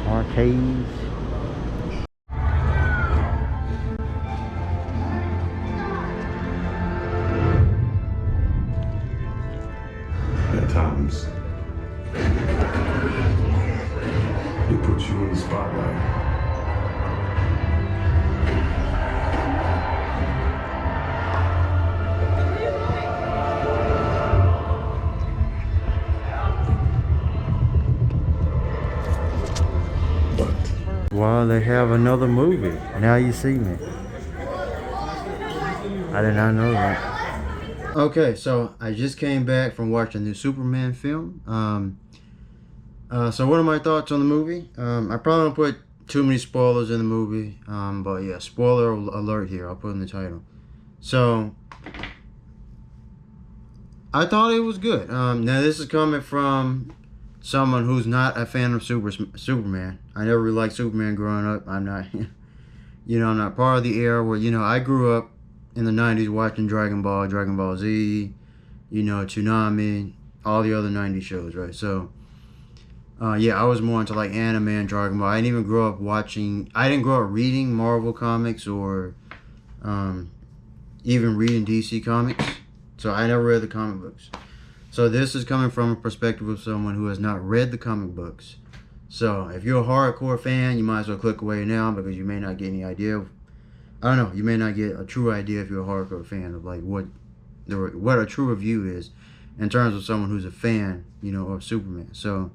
Arcades. At times, it puts you in the spotlight. Wow, they have another movie. Now you see me. I did not know that. Okay, so I just came back from watching the Superman film. So what are my thoughts on the movie? I probably don't put too many spoilers in the movie. But yeah, spoiler alert here. I'll put in the title. So I thought it was good. Now this is coming from someone who's not a fan of Superman. I never really liked Superman growing up. I'm not, I'm not part of the era where, I grew up in the 90s watching Dragon Ball Z, Toonami, all the other 90s shows, right? So, yeah, I was more into like anime and Dragon Ball. I didn't grow up reading Marvel comics or even reading DC comics. So I never read the comic books. So this is coming from a perspective of someone who has not read the comic books. So if you're a hardcore fan, you might as well click away now because you may not get any idea. I don't know. You may not get a true idea if you're a hardcore fan of like what a true review is in terms of someone who's a fan, of Superman. So,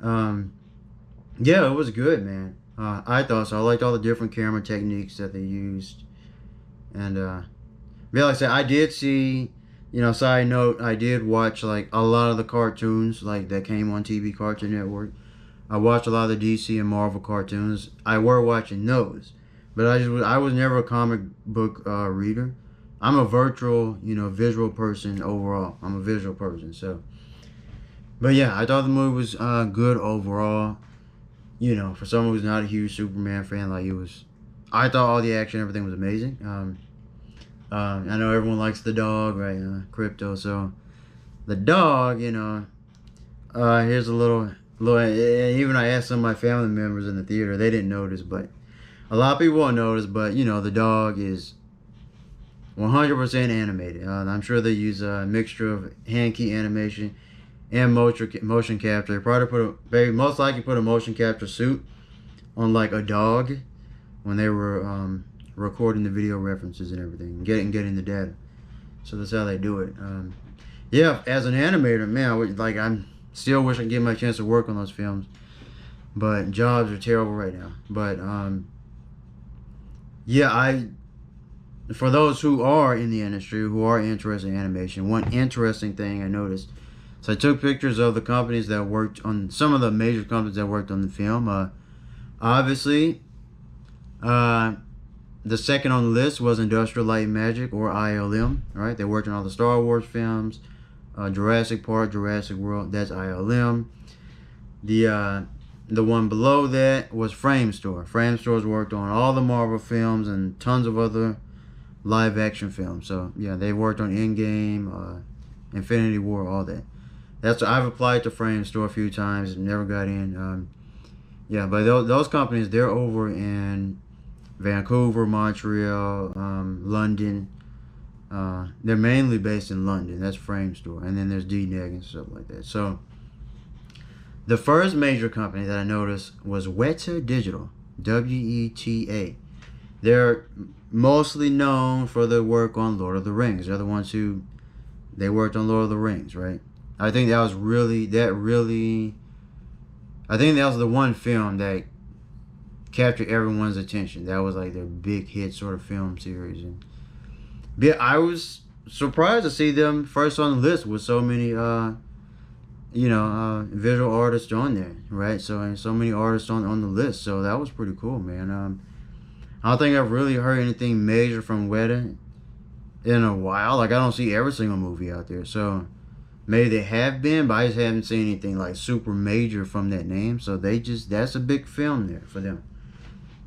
yeah, it was good, man. I thought so. I liked all the different camera techniques that they used, and yeah, like I said, I did see. Side note, I did watch like a lot of the cartoons like that came on TV Cartoon Network. I watched a lot of the DC and Marvel cartoons. I were watching those, but I was never a comic book reader. I'm a virtual, visual person overall. I'm a visual person, so. But yeah, I thought the movie was good overall. For someone who's not a huge Superman fan, like it was. I thought all the action, everything was amazing. I know everyone likes the dog, right? Crypto. So the dog, here's a little. Even I asked some of my family members in the theater, they didn't notice, but a lot of people won't notice. But the dog is 100% animated. I'm sure they use a mixture of hand key animation and motion capture. They most likely put a motion capture suit on like a dog when they were recording the video references and everything, getting the data. So that's how they do it. Yeah, as an animator, man, I'm still wish I could get my chance to work on those films, but jobs are terrible right now. But yeah, for those who are in the industry, who are interested in animation, one interesting thing I noticed. So I took pictures of the companies that worked on, some of the major companies that worked on the film. Obviously, the second on the list was Industrial Light and Magic, or ILM, right? They worked on all the Star Wars films, Jurassic Park, Jurassic World, that's ILM. The one below that was Framestore. Framestore's worked on all the Marvel films and tons of other live action films. So yeah, they worked on Endgame, Infinity War, all that. I've applied to Framestore a few times and never got in. Yeah, but those companies, they're over in Vancouver, Montreal, London. They're mainly based in London. That's Framestore, and then there's DNEG and stuff like that. So the first major company that I noticed was Weta Digital, WETA. They're mostly known for their work on Lord of the Rings. They're the ones they worked on Lord of the Rings, right? I think that was I think that was the one film that captured everyone's attention. That was like their big hit sort of film series. And yeah, I was surprised to see them first on the list with so many visual artists on there, right? So many artists on the list. So that was pretty cool, man. I don't think I've really heard anything major from Weta in a while. Like, I don't see every single movie out there. So Maybe they have been, but I just haven't seen anything like super major from that name. So that's a big film there for them.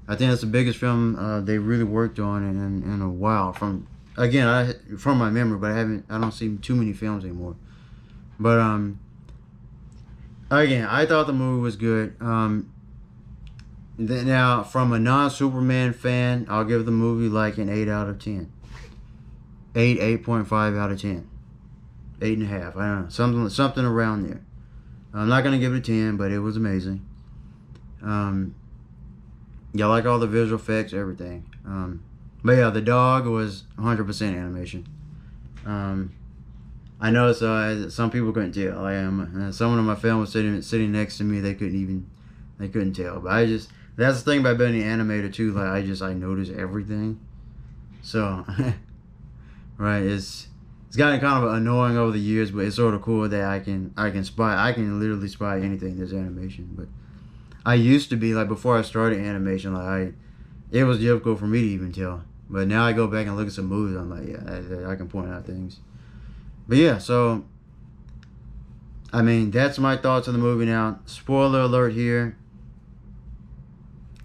I think that's the biggest film they really worked on in a while. From my memory, but I don't see too many films anymore. But again, I thought the movie was good. Now, from a non-Superman fan, I'll give the movie like an 8 out of 10. 8.5 out of 10. 8.5. I don't know, something around there. I'm not gonna give it a 10, but it was amazing. Yeah, I like all the visual effects, everything. But yeah, the dog was 100% animation. I noticed some people couldn't tell. Someone in my family was sitting next to me. They couldn't tell. But that's the thing about being an animator too. Like I notice everything. So, right, it's gotten kind of annoying over the years, but it's sort of cool that I can literally spy anything that's animation. But I used to be, like, before I started animation, it was difficult for me to even tell. But now I go back and look at some movies, I'm like, yeah, I can point out things. But yeah, so, I mean, that's my thoughts on the movie now. Spoiler alert here.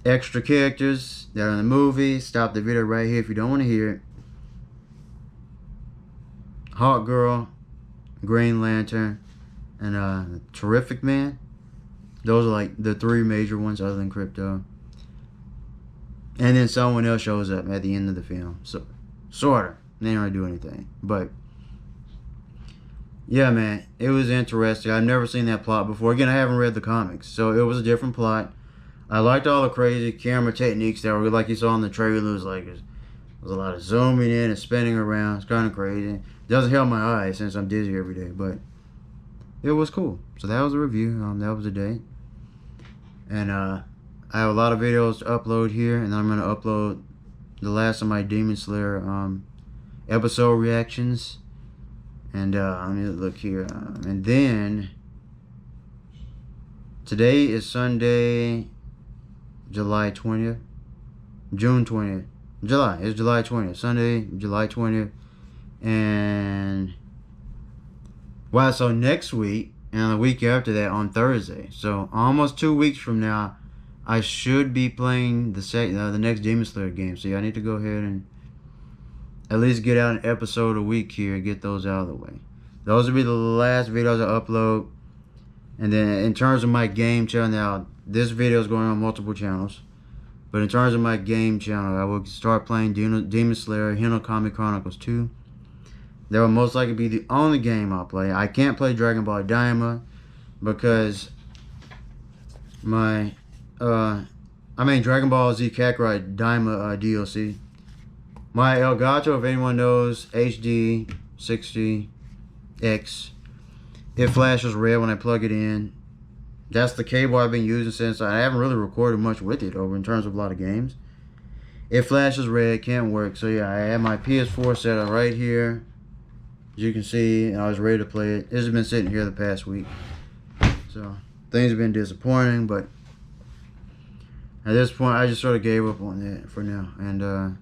Extra characters that are in the movie. Stop the video right here if you don't want to hear it. Hawk Girl, Green Lantern, and Terrific Man. Those are like the 3 major ones other than Crypto. And then someone else shows up at the end of the film. So, sorta. They don't really do anything. But, yeah, man. It was interesting. I've never seen that plot before. Again, I haven't read the comics. So, it was a different plot. I liked all the crazy camera techniques that were like you saw in the trailers. Like, there's a lot of zooming in and spinning around. It's kind of crazy. It doesn't help my eyes since I'm dizzy every day. But, it was cool. So, that was a review. That was the day. And I have a lot of videos to upload here, and then I'm going to upload the last of my Demon Slayer episode reactions. And let me look here. And then today is Sunday, July 20th. June 20th. It's July 20th. Sunday, July 20th. And wow, so next week and the week after that on Thursday. So almost 2 weeks from now, I should be playing the next Demon Slayer game. So yeah, I need to go ahead and at least get out an episode a week here and get those out of the way. Those will be the last videos I upload. And then in terms of my game channel, now this video is going on multiple channels. But in terms of my game channel, I will start playing Demon Slayer Hinokami Chronicles 2. That will most likely be the only game I'll play. I can't play Dragon Ball Daima because Dragon Ball Z Kakarot Daima DLC. My Elgato, if anyone knows, HD 60X, it flashes red when I plug it in. That's the cable I've been using since. I haven't really recorded much with it in terms of a lot of games. It flashes red, can't work. So yeah, I have my PS4 set up right here. As you can see, I was ready to play it. This has been sitting here the past week. So, things have been disappointing, but at this point, I just sort of gave up on that for now. And,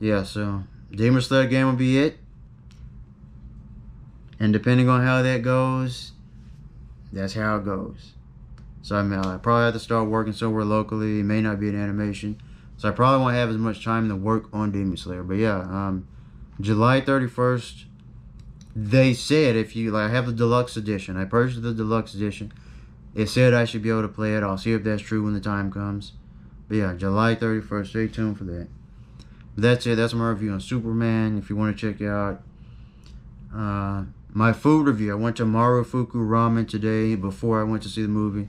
yeah, so, Demon Slayer game will be it. And depending on how that goes, that's how it goes. So, I mean, I probably have to start working somewhere locally. It may not be an animation. So, I probably won't have as much time to work on Demon Slayer. But, yeah, July 31st. They said if you I have the deluxe edition. I purchased the deluxe edition. It said I should be able to play it. I'll see if that's true when the time comes. But yeah, July 31st. Stay tuned for that. But that's it. That's my review on Superman. If you want to check out my food review. I went to Marufuku Ramen today before I went to see the movie.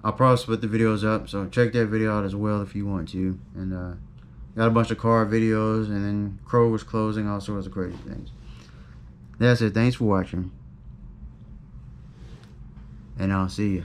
I'll probably split the videos up. So check that video out as well if you want to. And got a bunch of car videos. And then Kroger's closing. All sorts of crazy things. That's it. Thanks for watching. And I'll see you.